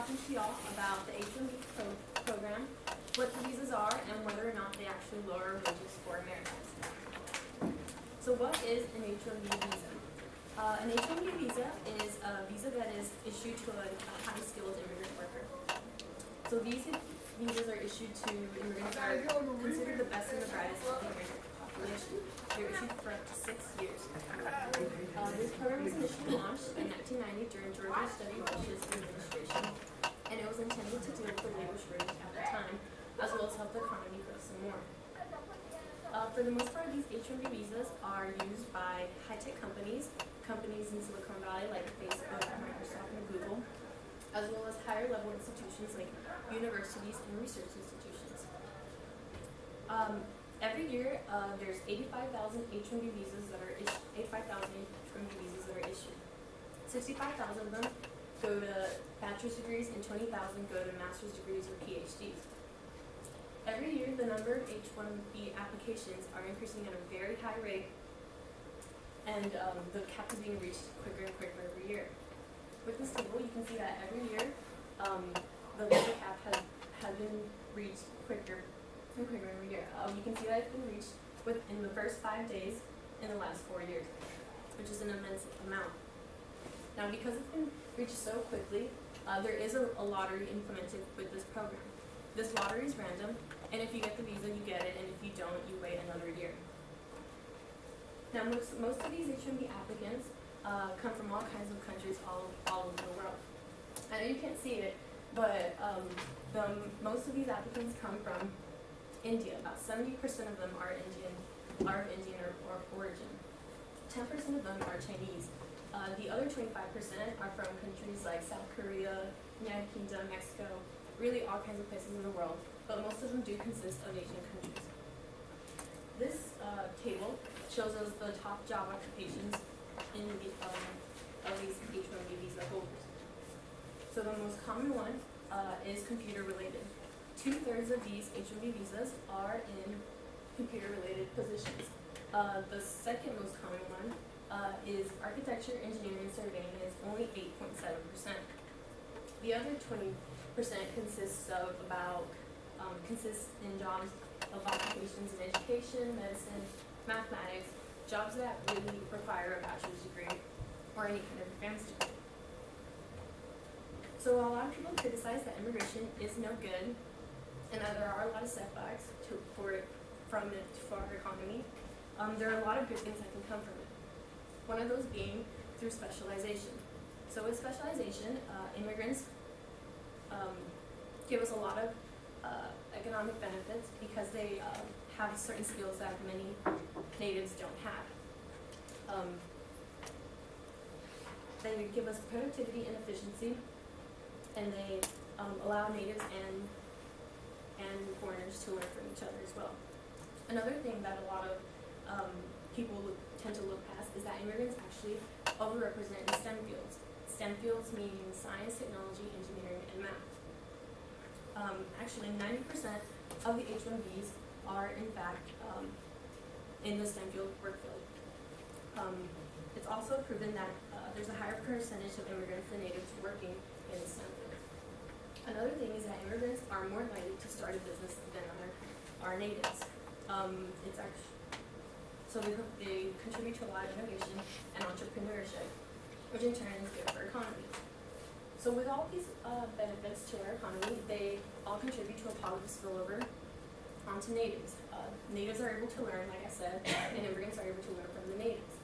talking to y'all about the H-1B program, what the visas are, and whether or not they actually lower wages for Americans. So what is an H-1B visa? An H-1B visa is a visa that is issued to a high-skilled immigrant worker. So these visas are issued to immigrants that are considered the best and the brightest of the immigrant population. They're issued for up to 6 years. This program was initially launched in 1990 during George W. Bush's administration, and it was intended to deal with the labor shortage at the time, as well as help the economy grow some more. For the most part, these H-1B visas are used by high-tech companies in Silicon Valley like Facebook, Microsoft, and Google, as well as higher-level institutions like universities and research institutions. Every year, there's 85,000 H-1B visas that are issued. 65,000 of them go to bachelor's degrees, and 20,000 go to master's degrees or PhDs. Every year, the number of H-1B applications are increasing at a very high rate, and the cap is being reached quicker and quicker every year. With this table, you can see that every year, the labor cap has been reached quicker and quicker every year. You can see that it's been reached within the first 5 days in the last 4 years, which is an immense amount. Now, because it's been reached so quickly, there is a lottery implemented with this program. This lottery is random, and if you get the visa, you get it, and if you don't, you wait another year. Now, most of these H-1B applicants come from all kinds of countries all over the world. I know you can't see it, but most of these applicants come from India. About 70% of them are of Indian origin. 10% of them are Chinese. The other 25% are from countries like South Korea, United Kingdom, Mexico, really all kinds of places in the world, but most of them do consist of Asian countries. This table shows us the top job occupations in of these H-1B visa holders. So the most common one is computer related. 2/3 of these H-1B visas are in computer related positions. The second most common one is architecture, engineering, and surveying, and it's only 8.7%. The other 20% consists in jobs of occupations in education, medicine, mathematics, jobs that really require a bachelor's degree or any kind of advanced degree. So a lot of people criticize that immigration is no good and that there are a lot of setbacks for our economy. There are a lot of good things that can come from it. One of those being through specialization. So with specialization, immigrants give us a lot of economic benefits because they have certain skills that many natives don't have. They give us productivity and efficiency, and they allow natives and foreigners to learn from each other as well. Another thing that a lot of people tend to look past is that immigrants actually overrepresent in STEM fields. STEM fields meaning science, technology, engineering, and math. Actually, 90% of the H-1Bs are in fact in the STEM field work field. It's also proven that there's a higher percentage of immigrants than natives working in the STEM field. Another thing is that immigrants are more likely to start a business than our natives. So they contribute to a lot of innovation and entrepreneurship, which in turn is good for our economy. So with all these benefits to our economy, they all contribute to a positive spillover onto natives. Natives are able to learn, like I said, and immigrants are able to learn from the natives.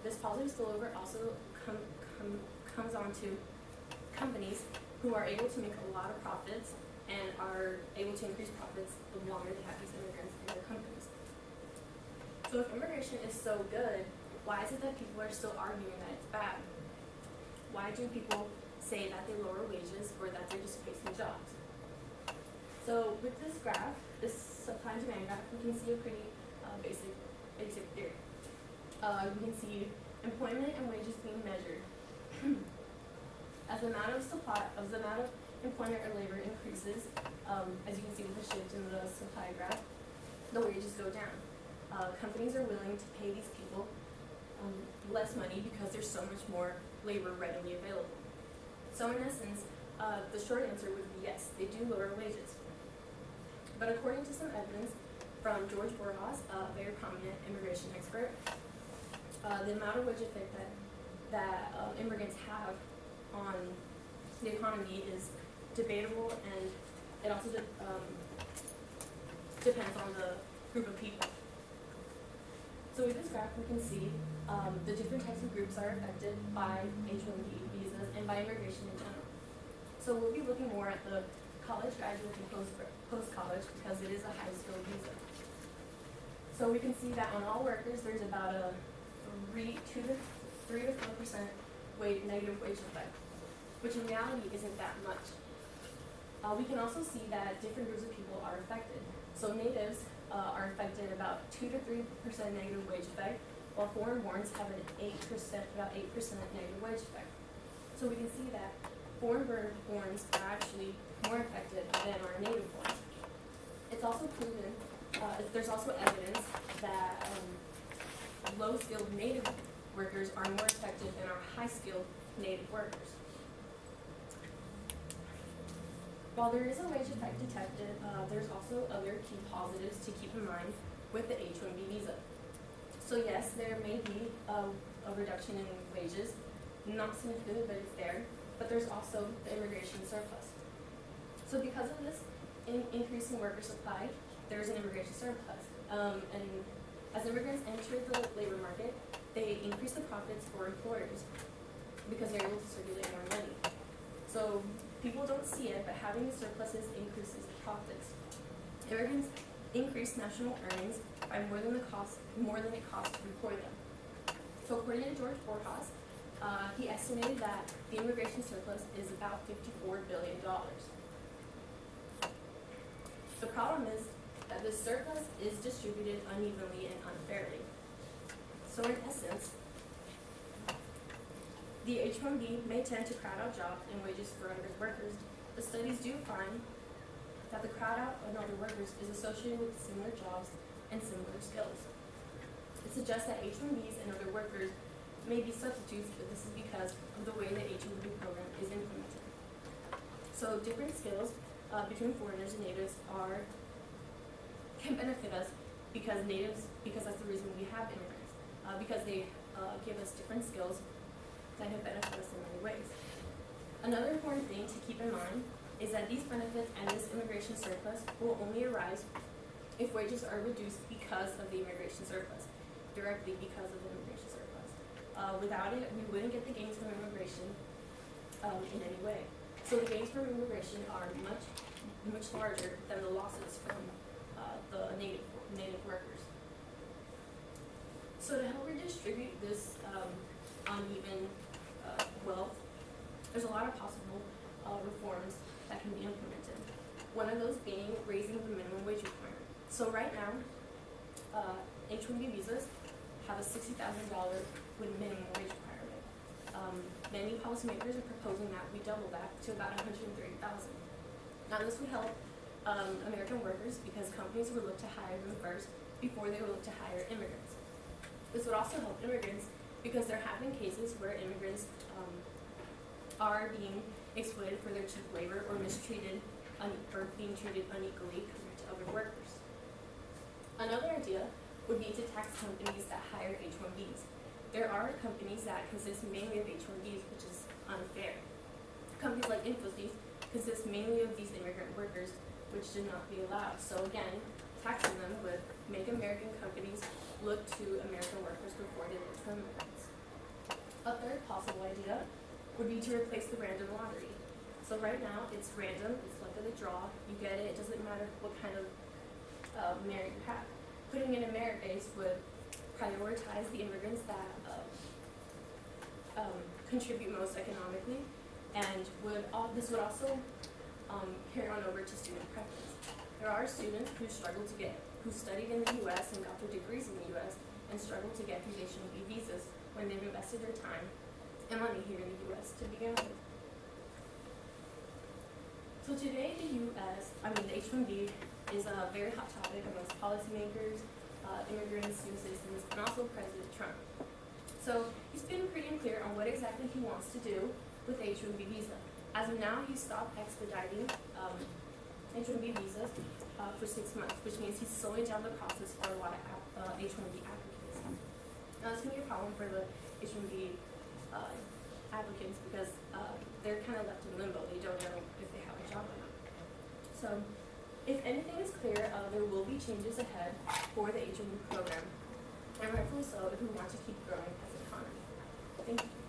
This positive spillover also comes onto companies who are able to make a lot of profits and are able to increase profits the longer they have these immigrants in their companies. So if immigration is so good, why is it that people are still arguing that it's bad? Why do people say that they lower wages or that they're displacing jobs? So with this graph, this supply and demand graph, we can see a pretty basic theory. We can see employment and wages being measured. As the amount of employment or labor increases, as you can see with the shift in the supply graph, the wages go down. Companies are willing to pay these people less money because there's so much more labor readily available. So in essence, The short answer would be yes, they do lower wages. But according to some evidence from George Borjas, a very prominent immigration expert, the amount of wage effect that immigrants have on the economy is debatable, and it also depends on the group of people. So with this graph, we can see the different types of groups are affected by H-1B visas and by immigration in general. So we'll be looking more at the college graduate and post-college because it is a high-skilled visa. So we can see that on all workers, there's about a 3 to 4% negative wage effect, which in reality isn't that much. We can also see that different groups of people are affected. So natives are affected about 2 to 3% negative wage effect, while foreign-borns have an about 8% negative wage effect. So we can see that foreign-borns are actually more affected than our native-borns. It's also proven, there's also evidence that low-skilled native workers are more affected than our high-skilled native workers. While there is a wage effect detected, there's also other key positives to keep in mind with the H-1B visa. So yes, there may be a reduction in wages, not significant, but it's there. But there's also the immigration surplus. So because of this increase in worker supply, there's an immigration surplus. And as immigrants enter the labor market, they increase the profits for employers because they're able to circulate more money. So people don't see it, but having the surpluses increases the profits. Immigrants increase national earnings by more than it costs to employ them. So according to George Borjas, he estimated that the immigration surplus is about $54 billion. The problem is that this surplus is distributed unevenly and unfairly. So in essence, the H-1B may tend to crowd out jobs and wages for other workers, but studies do find that the crowd out of other workers is associated with similar jobs and similar skills. It suggests that H-1Bs and other workers may be substitutes, but this is because of the way the H-1B program is implemented. So different skills between foreigners and natives can benefit us because that's the reason we have immigrants, because they give us different skills that can benefit us in many ways. Another important thing to keep in mind is that these benefits and this immigration surplus will only arise if wages are reduced because of the immigration surplus, directly because of the immigration surplus. Without it, we wouldn't get the gains from immigration in any way. So the gains from immigration are much larger than the losses from the native workers. So to help redistribute this uneven wealth, there's a lot of possible reforms that can be implemented. One of those being raising the minimum wage requirement. So right now, H-1B visas have a $60,000 minimum wage requirement. Many policymakers are proposing that we double that to about $130,000. Now this would help American workers because companies would look to hire them first before they would look to hire immigrants. This would also help immigrants because there have been cases where immigrants are being exploited for their cheap labor or mistreated or being treated unequally compared to other workers. Another idea would be to tax companies that hire H-1Bs. There are companies that consist mainly of H-1Bs, which is unfair. Companies like Infosys consist mainly of these immigrant workers, which should not be allowed. So again, taxing them would make American companies look to American workers before they look to immigrants. A third possible idea would be to replace the random lottery. So right now, it's random, it's luck of the draw, you get it doesn't matter what kind of merit you have. Putting in a merit base would prioritize the immigrants that contribute most economically, and this would also carry on over to student preference. There are students who studied in the U.S. and got their degrees in the U.S. and struggle to get these H-1B visas when they've invested their time and money here in the U.S. to begin with. So today the H-1B is a very hot topic amongst policymakers, immigrants, student citizens, and also President Trump. So he's been pretty clear on what exactly he wants to do with the H-1B visa. As of now, he stopped expediting H-1B visas for 6 months, which means he's slowing down the process for a lot of H-1B applicants. Now, this can be a problem for the H-1B applicants because they're kind of left in limbo. They don't know if they have a job or not. So, if anything is clear, there will be changes ahead for the H-1B program, and rightfully so if we want to keep growing as an economy. Thank you.